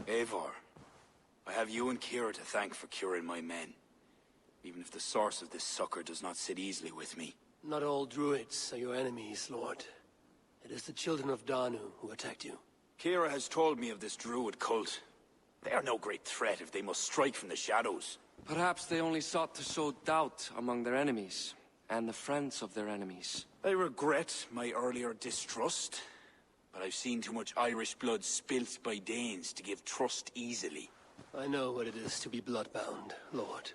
Eivor, I have you and Kira to thank for curing my men. Even if the source of this succor does not sit easily with me. Not all Druids are your enemies, Lord. It is the children of Danu who attacked you. Kira has told me of this Druid cult. They are no great threat if they must strike from the shadows. Perhaps they only sought to sow doubt among their enemies, and the friends of their enemies. I regret my earlier distrust, but I've seen too much Irish blood spilt by Danes to give trust easily. I know what it is to be bloodbound, Lord.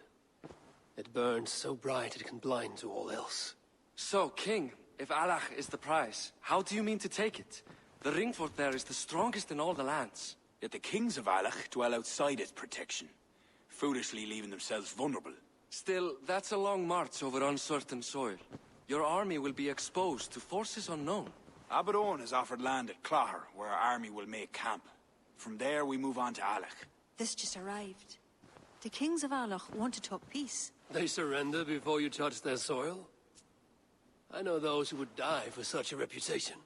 It burns so bright it can blind to all else. So, King, if Alach is the prize, how do you mean to take it? The ring fort there is the strongest in all the lands. Yet the kings of Alach dwell outside its protection, foolishly leaving themselves vulnerable. Still, that's a long march over uncertain soil. Your army will be exposed to forces unknown. Abaddon has offered land at Clogher, where our army will make camp. From there, we move on to Alach. This just arrived. The kings of Alach want to talk peace. They surrender before you touch their soil? I know those who would die for such a reputation.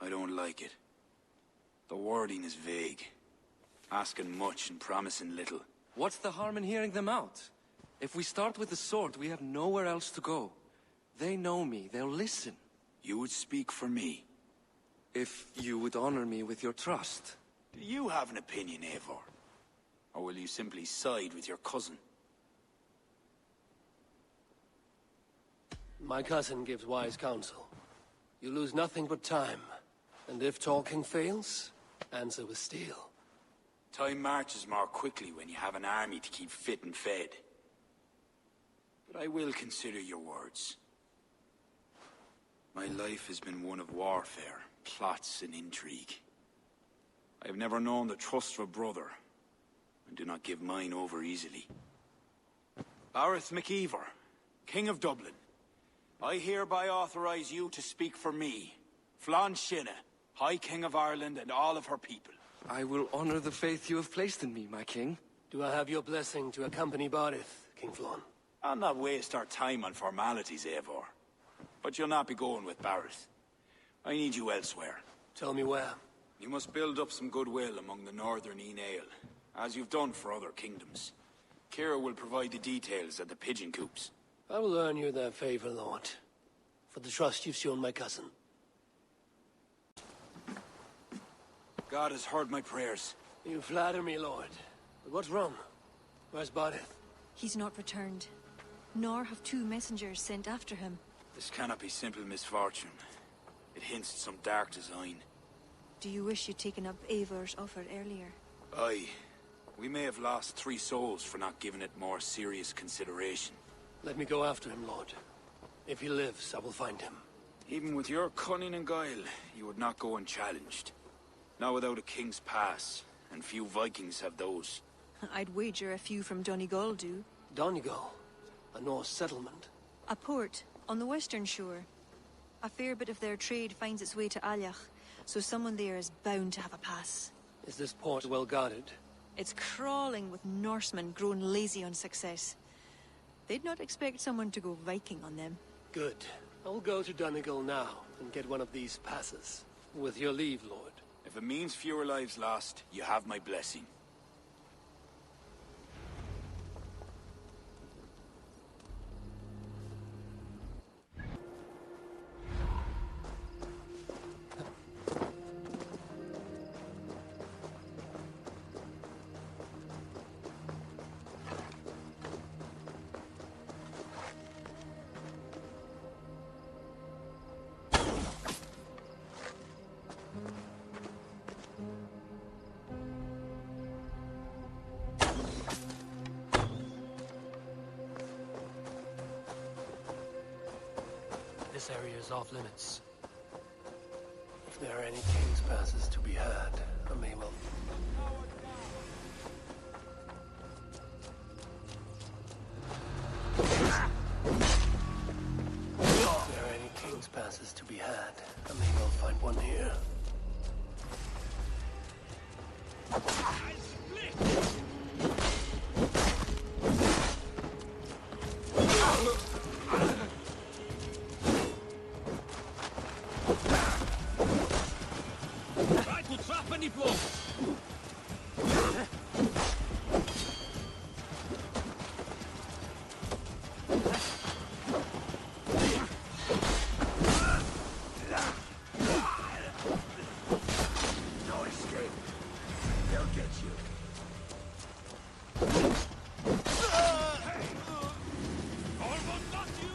I don't like it. The wording is vague. Asking much and promising little. What's the harm in hearing them out? If we start with the sword, we have nowhere else to go. They know me, they'll listen. You would speak for me. If you would honor me with your trust. Do you have an opinion, Eivor? Or will you simply side with your cousin? My cousin gives wise counsel. You lose nothing but time. And if talking fails, answer with steel. Time marches more quickly when you have an army to keep fit and fed. But I will consider your words. My life has been one of warfare, plots and intrigue. I have never known the trust of a brother, and do not give mine over easily. Bareth MacIver, King of Dublin, I hereby authorize you to speak for me, Flann Sinna, High King of Ireland and all of her people. I will honor the faith you have placed in me, my king. Do I have your blessing to accompany Bareth, King Flann? I'll not waste our time on formalities, Eivor. But you'll not be going with Bareth. I need you elsewhere. Tell me where. You must build up some goodwill among the northern Aenale, as you've done for other kingdoms. Kira will provide the details at the pigeon coops. I will earn you that favor, Lord, for the trust you've shown my cousin. God has heard my prayers. You flatter me, Lord. But what's wrong? Where's Bareth? He's not returned. Nor have two messengers sent after him. This cannot be simple misfortune. It hints at some dark design. Do you wish you'd taken up Eivor's offer earlier? Aye. We may have lost 3 souls for not giving it more serious consideration. Let me go after him, Lord. If he lives, I will find him. Even with your cunning and guile, you would not go unchallenged. Not without a king's pass, and few Vikings have those. I'd wager a few from Donegal do. Donegal? A Norse settlement? A port on the western shore. A fair bit of their trade finds its way to Alach, so someone there is bound to have a pass. Is this port well guarded? It's crawling with Norsemen grown lazy on success. They'd not expect someone to go Viking on them. Good. I'll go to Donegal now and get one of these passes. With your leave, Lord. If it means fewer lives lost, you have my blessing. This area is off limits. If there are any king's passes to be had, I may well... If there are any king's passes to be had, I may well find one here. Right, we'll trap any blow. No escape. They'll get you. Almost got you.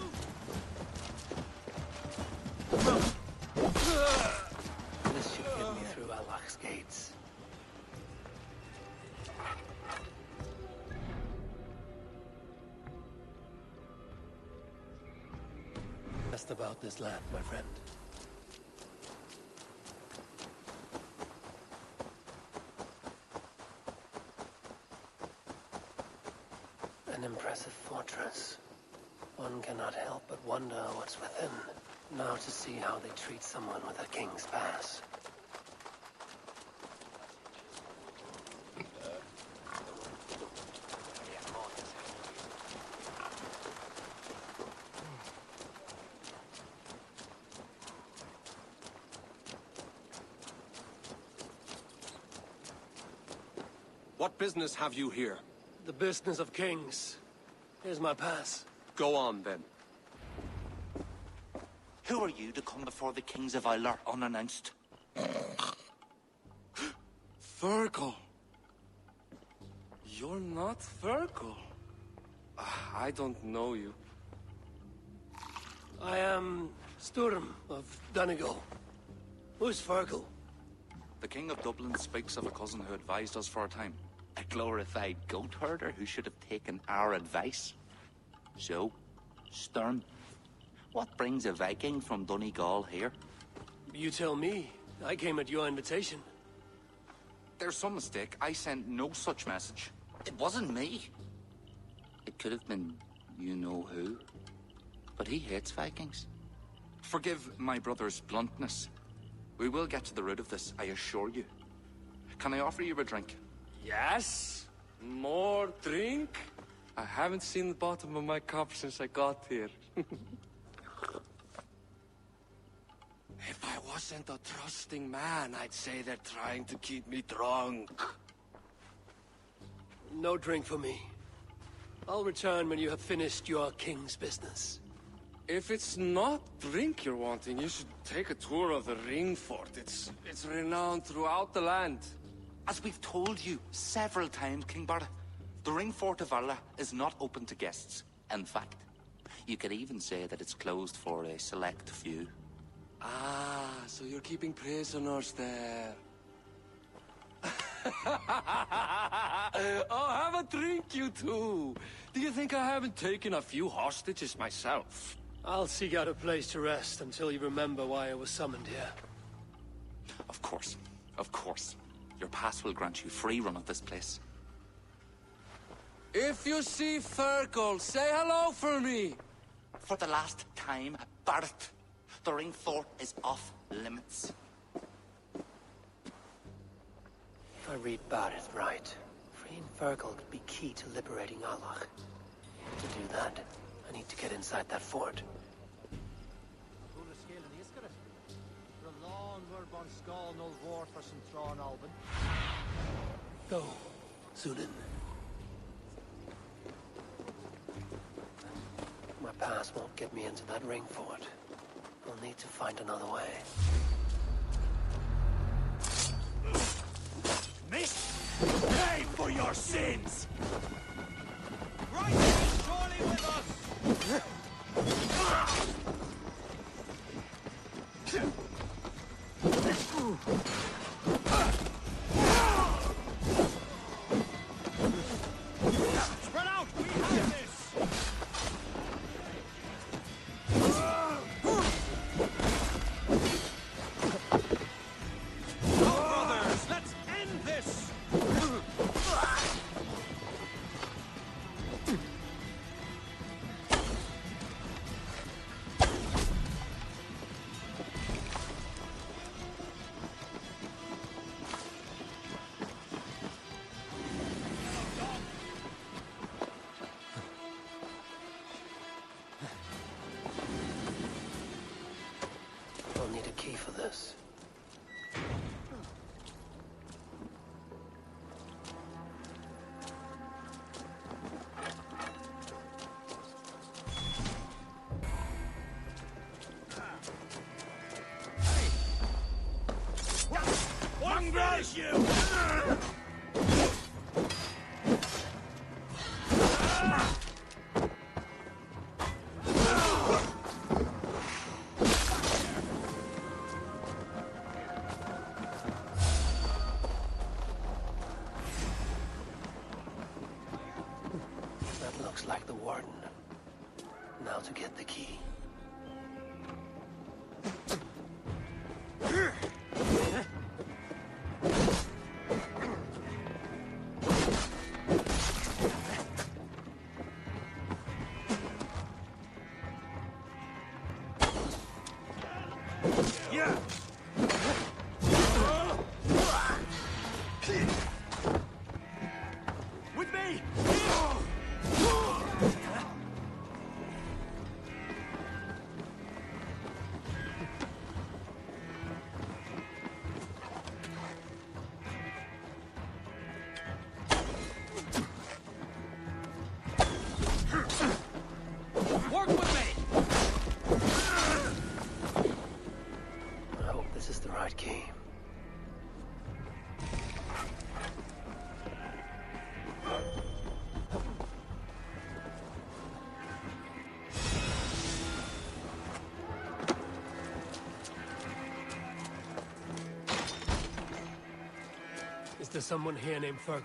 This should get me through Allah's gates. Just about this land, my friend. An impressive fortress. One cannot help but wonder what's within. Now to see how they treat someone with a king's pass. What business have you here? The business of kings. Here's my pass. Go on, then. Who are you to come before the kings of Valhalla unannounced? Virgil. You're not Virgil. I don't know you. I am Sturm of Donegal. Who's Virgil? The King of Dublin speaks of a cousin who advised us for a time. A glorified goat herder who should have taken our advice. So, Sturm, what brings a Viking from Donegal here? You tell me. I came at your invitation. There's some mistake. I sent no such message. It wasn't me. It could have been you-know-who. But he hates Vikings. Forgive my brother's bluntness. We will get to the root of this, I assure you. Can I offer you a drink? Yes? More drink? I haven't seen the bottom of my cup since I got here. If I wasn't a trusting man, I'd say they're trying to keep me drunk. No drink for me. I'll return when you have finished your king's business. If it's not drink you're wanting, you should take a tour of the ring fort. It's renowned throughout the land. As we've told you several times, King Barda, the ring fort of Valhalla is not open to guests. In fact, you could even say that it's closed for a select few. Ah, so you're keeping prisoners there. Oh, have a drink, you two. Do you think I haven't taken a few hostages myself? I'll seek out a place to rest until you remember why I was summoned here. Of course, of course. Your pass will grant you free run of this place. If you see Fergal, say hello for me. For the last time, Barrett, the ring fort is off limits. If I read Barrett right, freeing Fergal could be key to liberating Allah. To do that, I need to get inside that fort. Go, Zunin. My pass won't get me into that ring fort. I'll need to find another way. Miss, pay for your sins! Right, surely with us! Spread out! We have this! Come, brothers! Let's end this! That looks like the warden. Now to get the key. Work with me! I hope this is the right key. Is there someone here named Fergal?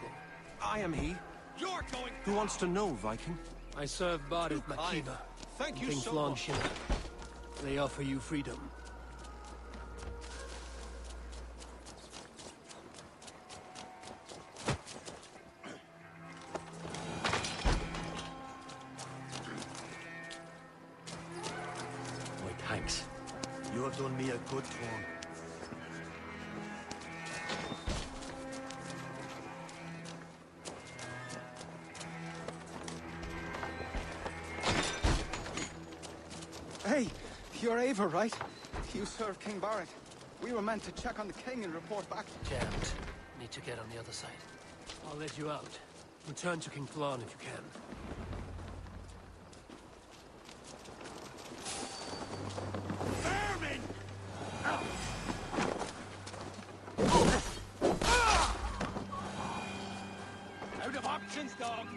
I am he. You're going... Who wants to know, Viking? I serve Bard at Makiva. Thank you Things so long much. ship. They offer you freedom. My thanks. You have done me a good turn. Hey, you're Ava, right? You served King Barrett. We were meant to check on the king and report back. Jammed. Need to get on the other side. I'll let you out. Return to King Flan if you can. Vermin! Out of options, dog!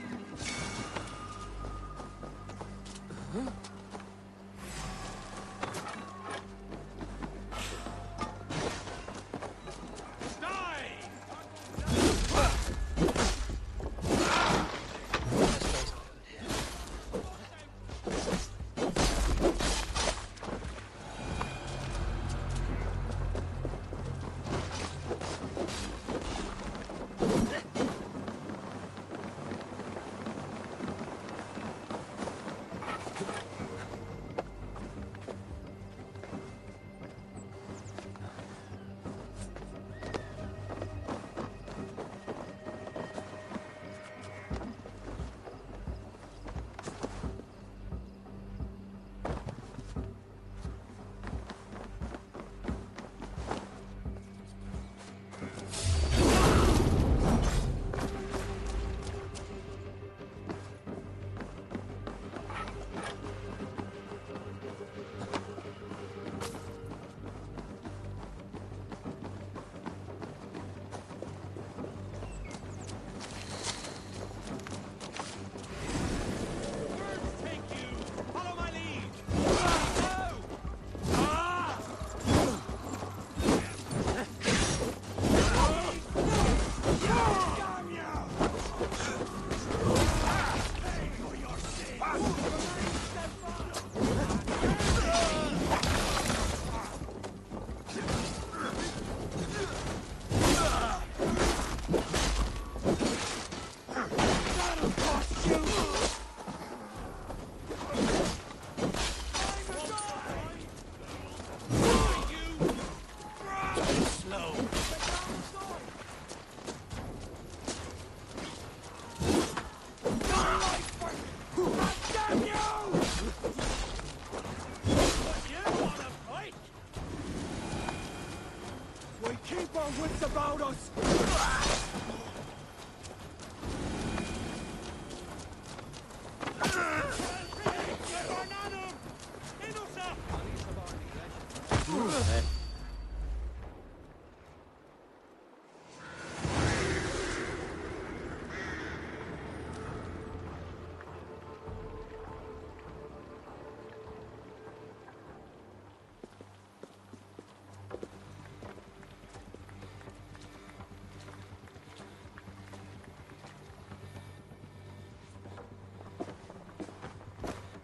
Wits about us!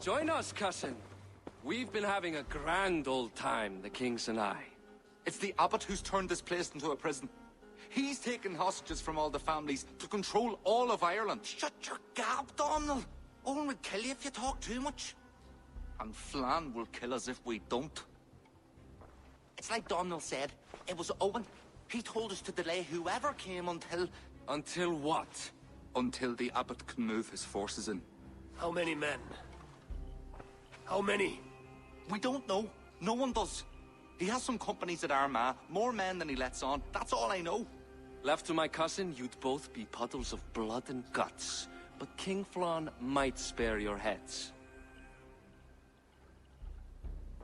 Join us, cousin. We've been having a grand old time, the kings and I. It's the abbot who's turned this place into a prison. He's taken hostages from all the families to control all of Ireland. Shut your gab, Donald. Owen will kill you if you talk too much. And Flan will kill us if we don't. It's like Donald said. It was Owen. He told us to delay whoever came until... Until what? Until the abbot can move his forces in. How many men? How many? We don't know. No one does. He has some companies at Armagh, more men than he lets on. That's all I know. Left to my cousin, you'd both be puddles of blood and guts. But King Flan might spare your heads.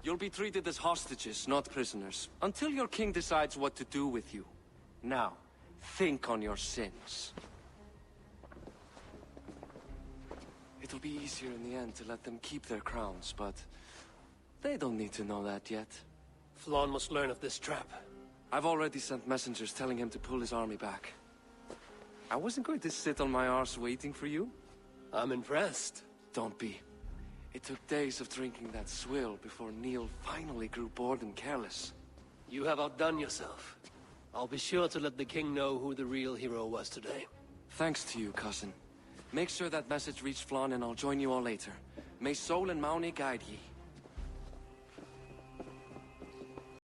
You'll be treated as hostages, not prisoners, until your king decides what to do with you. Now, think on your sins. It'll be easier in the end to let them keep their crowns, but they don't need to know that yet. Flan must learn of this trap. I've already sent messengers telling him to pull his army back. I wasn't going to sit on my arse waiting for you. I'm impressed. Don't be. It took days of drinking that swill before Neil finally grew bored and careless. You have outdone yourself. I'll be sure to let the king know who the real hero was today. Thanks to you, cousin. Make sure that message reached Flan and I'll join you all later. May Sol and Mauni guide ye.